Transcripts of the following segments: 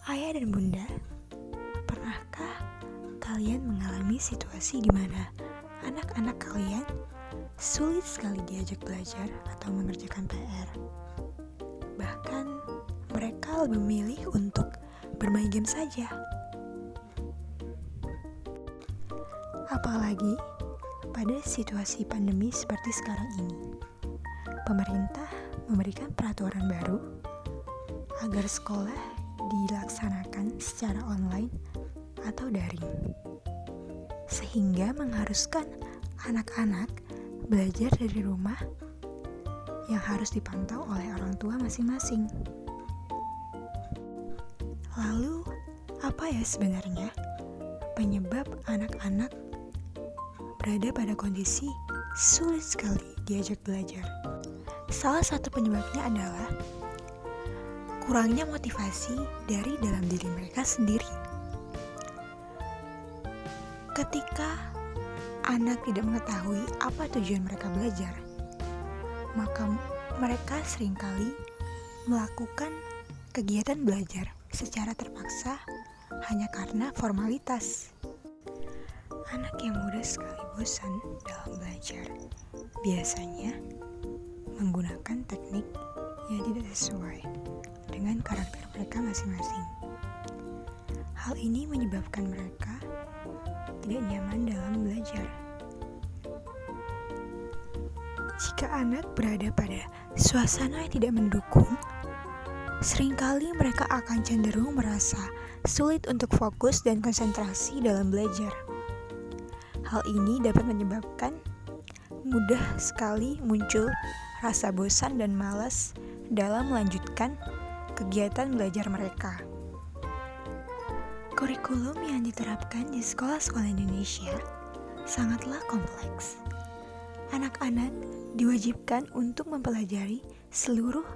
Ayah dan bunda, pernahkah kalian mengalami situasi di mana anak-anak kalian sulit sekali diajak belajar atau mengerjakan PR? Bahkan mereka lebih memilih untuk bermain game saja. Apalagi pada situasi pandemi seperti sekarang ini. Pemerintah memberikan peraturan baru agar sekolah dilaksanakan secara online atau daring, sehingga mengharuskan anak-anak belajar dari rumah yang harus dipantau oleh orang tua masing-masing. Lalu, apa ya sebenarnya penyebab anak-anak berada pada kondisi sulit sekali diajak belajar? Salah satu penyebabnya adalah kurangnya motivasi dari dalam diri mereka sendiri. Ketika anak tidak mengetahui apa tujuan mereka belajar, maka mereka seringkali melakukan kegiatan belajar secara terpaksa hanya karena formalitas. Anak yang mudah sekali bosan dalam belajar biasanya menggunakan teknik yang tidak sesuai dengan karakter mereka masing-masing. Hal ini menyebabkan mereka tidak nyaman dalam belajar. Jika anak berada pada suasana yang tidak mendukung, seringkali mereka akan cenderung merasa sulit untuk fokus dan konsentrasi dalam belajar. Hal ini dapat menyebabkan mudah sekali muncul rasa bosan dan malas dalam melanjutkan kegiatan belajar mereka. Kurikulum yang diterapkan di sekolah-sekolah Indonesia sangatlah kompleks. Anak-anak diwajibkan untuk mempelajari seluruh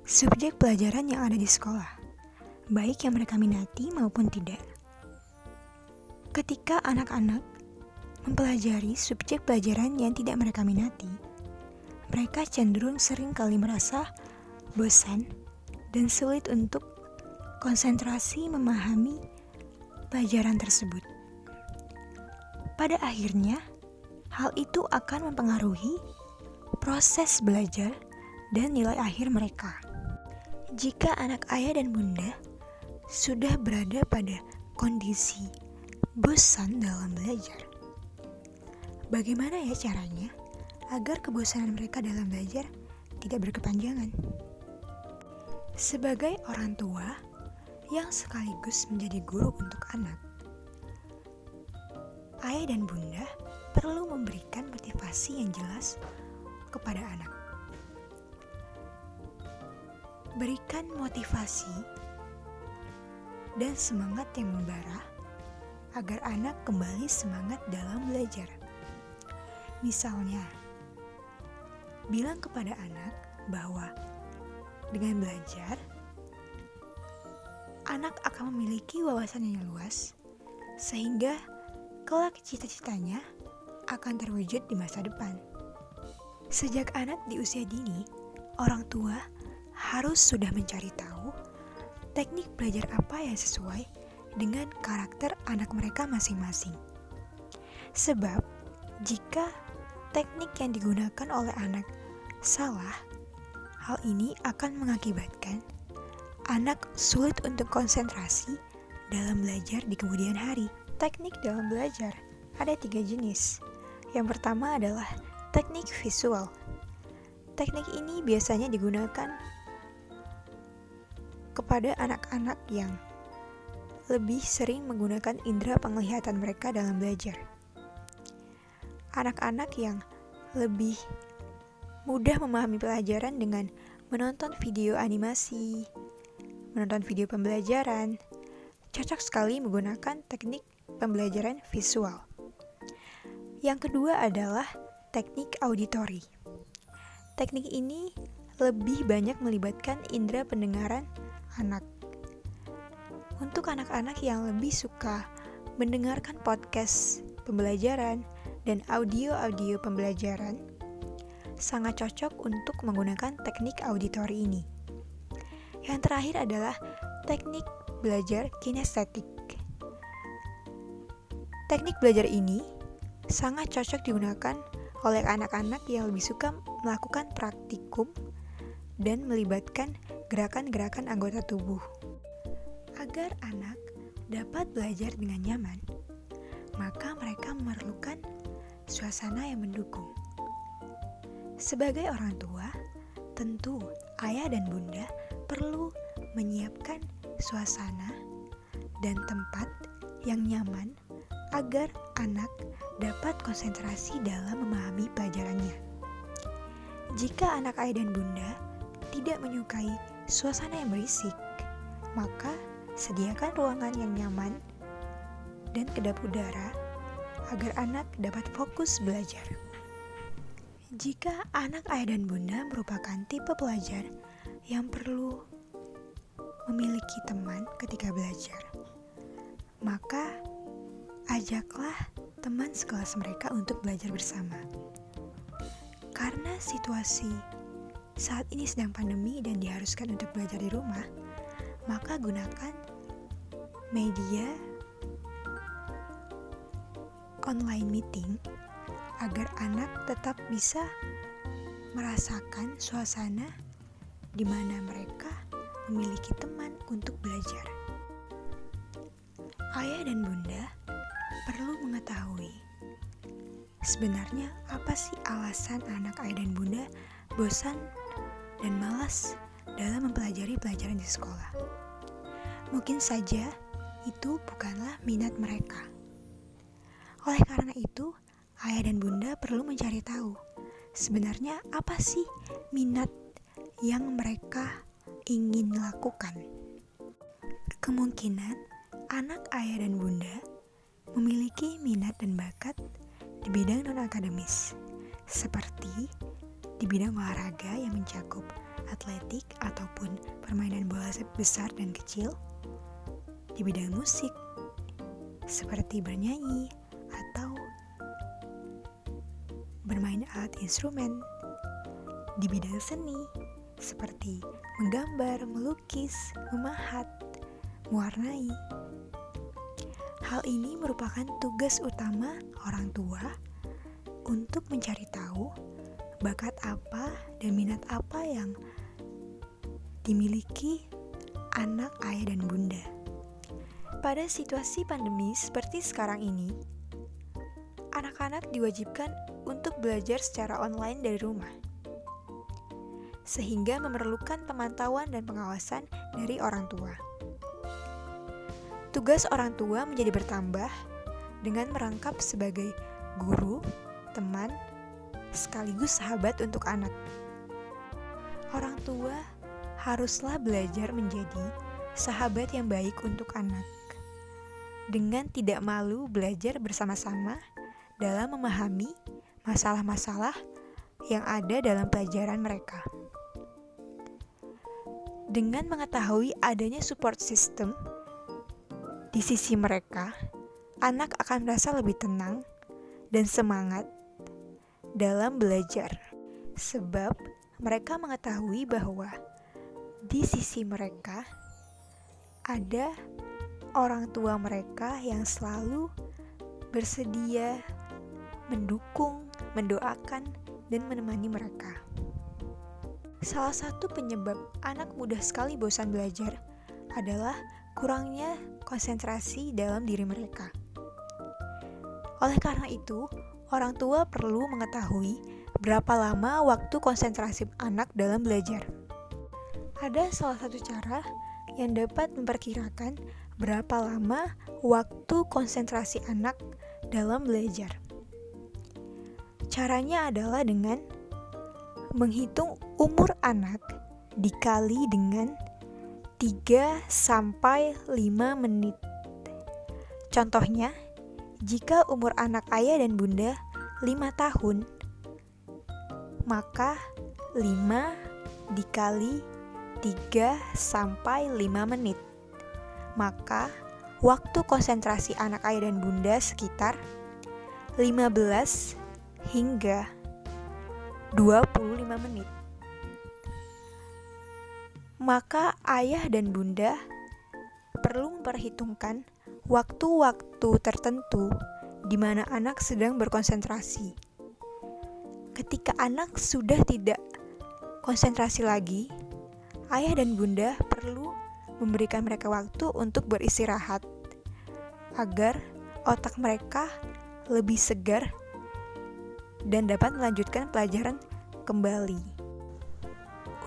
subjek pelajaran yang ada di sekolah, baik yang mereka minati maupun tidak. Ketika anak-anak mempelajari subjek pelajaran yang tidak mereka minati, mereka cenderung sering kali merasa bosan dan sulit untuk konsentrasi memahami pelajaran tersebut. Pada akhirnya, hal itu akan mempengaruhi proses belajar dan nilai akhir mereka. Jika anak ayah dan bunda sudah berada pada kondisi bosan dalam belajar, bagaimana ya caranya agar kebosanan mereka dalam belajar tidak berkepanjangan? Sebagai orang tua yang sekaligus menjadi guru untuk anak, ayah dan bunda perlu memberikan motivasi yang jelas kepada anak. Berikan motivasi dan semangat yang membara agar anak kembali semangat dalam belajar. Misalnya, bilang kepada anak bahwa dengan belajar, anak akan memiliki wawasan yang luas, sehingga kelak cita-citanya akan terwujud di masa depan. Sejak anak di usia dini, orang tua harus sudah mencari tahu teknik belajar apa yang sesuai dengan karakter anak mereka masing-masing. Sebab, jika teknik yang digunakan oleh anak salah, hal ini akan mengakibatkan anak sulit untuk konsentrasi dalam belajar di kemudian hari. Teknik dalam belajar ada 3 jenis. Yang pertama adalah teknik visual. Teknik ini biasanya digunakan kepada anak-anak yang lebih sering menggunakan indera penglihatan mereka dalam belajar. Anak-anak yang lebih mudah memahami pelajaran dengan menonton video animasi, menonton video pembelajaran, cocok sekali menggunakan teknik pembelajaran visual. Yang kedua adalah teknik auditori. Teknik ini lebih banyak melibatkan indera pendengaran anak. Untuk anak-anak yang lebih suka mendengarkan podcast pembelajaran dan audio-audio pembelajaran, sangat cocok untuk menggunakan teknik auditori ini. Yang terakhir adalah teknik belajar kinestetik. Teknik belajar ini sangat cocok digunakan oleh anak-anak yang lebih suka melakukan praktikum dan melibatkan gerakan-gerakan anggota tubuh. Agar anak dapat belajar dengan nyaman, maka mereka memerlukan suasana yang mendukung. Sebagai orang tua, tentu ayah dan bunda perlu menyiapkan suasana dan tempat yang nyaman agar anak dapat konsentrasi dalam memahami pelajarannya. Jika anak ayah dan bunda tidak menyukai suasana yang berisik, maka sediakan ruangan yang nyaman dan kedap udara agar anak dapat fokus belajar. Jika anak ayah dan bunda merupakan tipe pelajar yang perlu memiliki teman ketika belajar, maka ajaklah teman sekelas mereka untuk belajar bersama. Karena situasi saat ini sedang pandemi dan diharuskan untuk belajar di rumah, maka gunakan media online meeting agar anak tetap bisa merasakan suasana di mana mereka memiliki teman untuk belajar. Ayah dan bunda perlu mengetahui sebenarnya apa sih alasan anak ayah dan bunda bosan dan malas dalam mempelajari pelajaran di sekolah. Mungkin saja itu bukanlah minat mereka. Oleh karena itu, ayah dan bunda perlu mencari tahu sebenarnya apa sih minat yang mereka ingin lakukan. Kemungkinan anak ayah dan bunda memiliki minat dan bakat di bidang non-akademis, seperti di bidang olahraga yang mencakup atletik ataupun permainan bola besar dan kecil, di bidang musik, seperti bernyanyi atau bermain alat instrumen, di bidang seni, seperti menggambar, melukis, memahat, mewarnai. Hal ini merupakan tugas utama orang tua untuk mencari tahu bakat apa dan minat apa yang dimiliki anak ayah dan bunda. Pada situasi pandemi seperti sekarang ini, anak-anak diwajibkan untuk belajar secara online dari rumah, sehingga memerlukan pemantauan dan pengawasan dari orang tua. Tugas orang tua menjadi bertambah dengan merangkap sebagai guru, teman, sekaligus sahabat untuk anak. Orang tua haruslah belajar menjadi sahabat yang baik untuk anak, dengan tidak malu belajar bersama-sama dalam memahami masalah-masalah yang ada dalam pelajaran mereka. Dengan mengetahui adanya support system di sisi mereka, anak akan merasa lebih tenang dan semangat dalam belajar, sebab mereka mengetahui bahwa di sisi mereka ada orang tua mereka yang selalu bersedia mendukung, mendoakan, dan menemani mereka. Salah satu penyebab anak mudah sekali bosan belajar adalah kurangnya konsentrasi dalam diri mereka. Oleh karena itu, orang tua perlu mengetahui berapa lama waktu konsentrasi anak dalam belajar. Ada salah satu cara yang dapat memperkirakan berapa lama waktu konsentrasi anak dalam belajar. Caranya adalah dengan menghitung umur anak dikali dengan 3 sampai 5 menit. Contohnya, jika umur anak ayah dan bunda 5 tahun, maka 5 dikali 3 sampai 5 menit. Maka waktu konsentrasi anak ayah dan bunda sekitar 15 hingga 25 menit. Maka ayah dan bunda perlu memperhitungkan waktu-waktu tertentu di mana anak sedang berkonsentrasi. Ketika anak sudah tidak konsentrasi lagi, ayah dan bunda perlu memberikan mereka waktu untuk beristirahat agar otak mereka lebih segar dan dapat melanjutkan pelajaran kembali.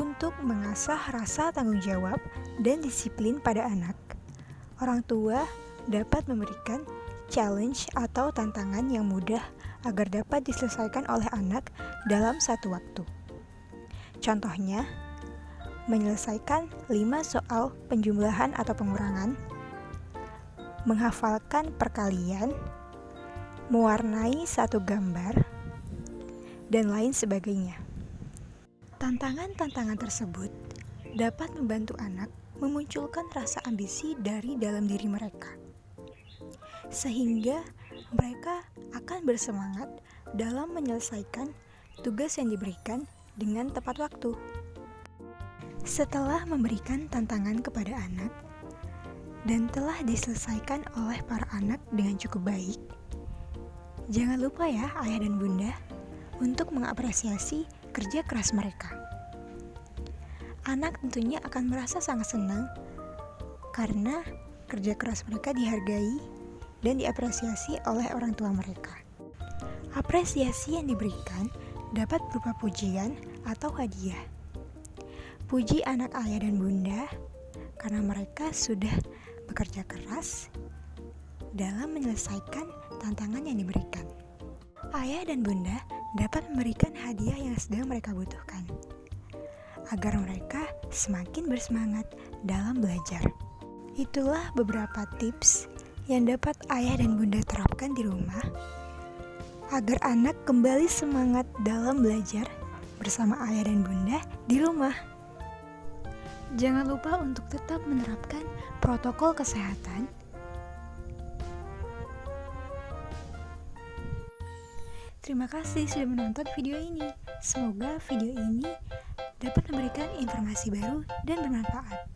Untuk mengasah rasa tanggung jawab dan disiplin pada anak, orang tua dapat memberikan challenge atau tantangan yang mudah agar dapat diselesaikan oleh anak dalam satu waktu. Contohnya, menyelesaikan 5 soal penjumlahan atau pengurangan, menghafalkan perkalian, mewarnai satu gambar, dan lain sebagainya. Tantangan-tantangan tersebut dapat membantu anak memunculkan rasa ambisi dari dalam diri mereka, sehingga mereka akan bersemangat dalam menyelesaikan tugas yang diberikan dengan tepat waktu. Setelah memberikan tantangan kepada anak dan telah diselesaikan oleh para anak dengan cukup baik, jangan lupa ya ayah dan bunda untuk mengapresiasi kerja keras mereka. Anak tentunya akan merasa sangat senang karena kerja keras mereka dihargai dan diapresiasi oleh orang tua mereka. Apresiasi yang diberikan dapat berupa pujian atau hadiah. Puji anak ayah dan bunda karena mereka sudah bekerja keras dalam menyelesaikan tantangan yang diberikan. Ayah dan bunda dapat memberikan hadiah yang sedang mereka butuhkan, agar mereka semakin bersemangat dalam belajar. Itulah beberapa tips yang dapat ayah dan bunda terapkan di rumah, agar anak kembali semangat dalam belajar bersama ayah dan bunda di rumah. Jangan lupa untuk tetap menerapkan protokol kesehatan. Terima kasih sudah menonton video ini. Semoga video ini dapat memberikan informasi baru dan bermanfaat.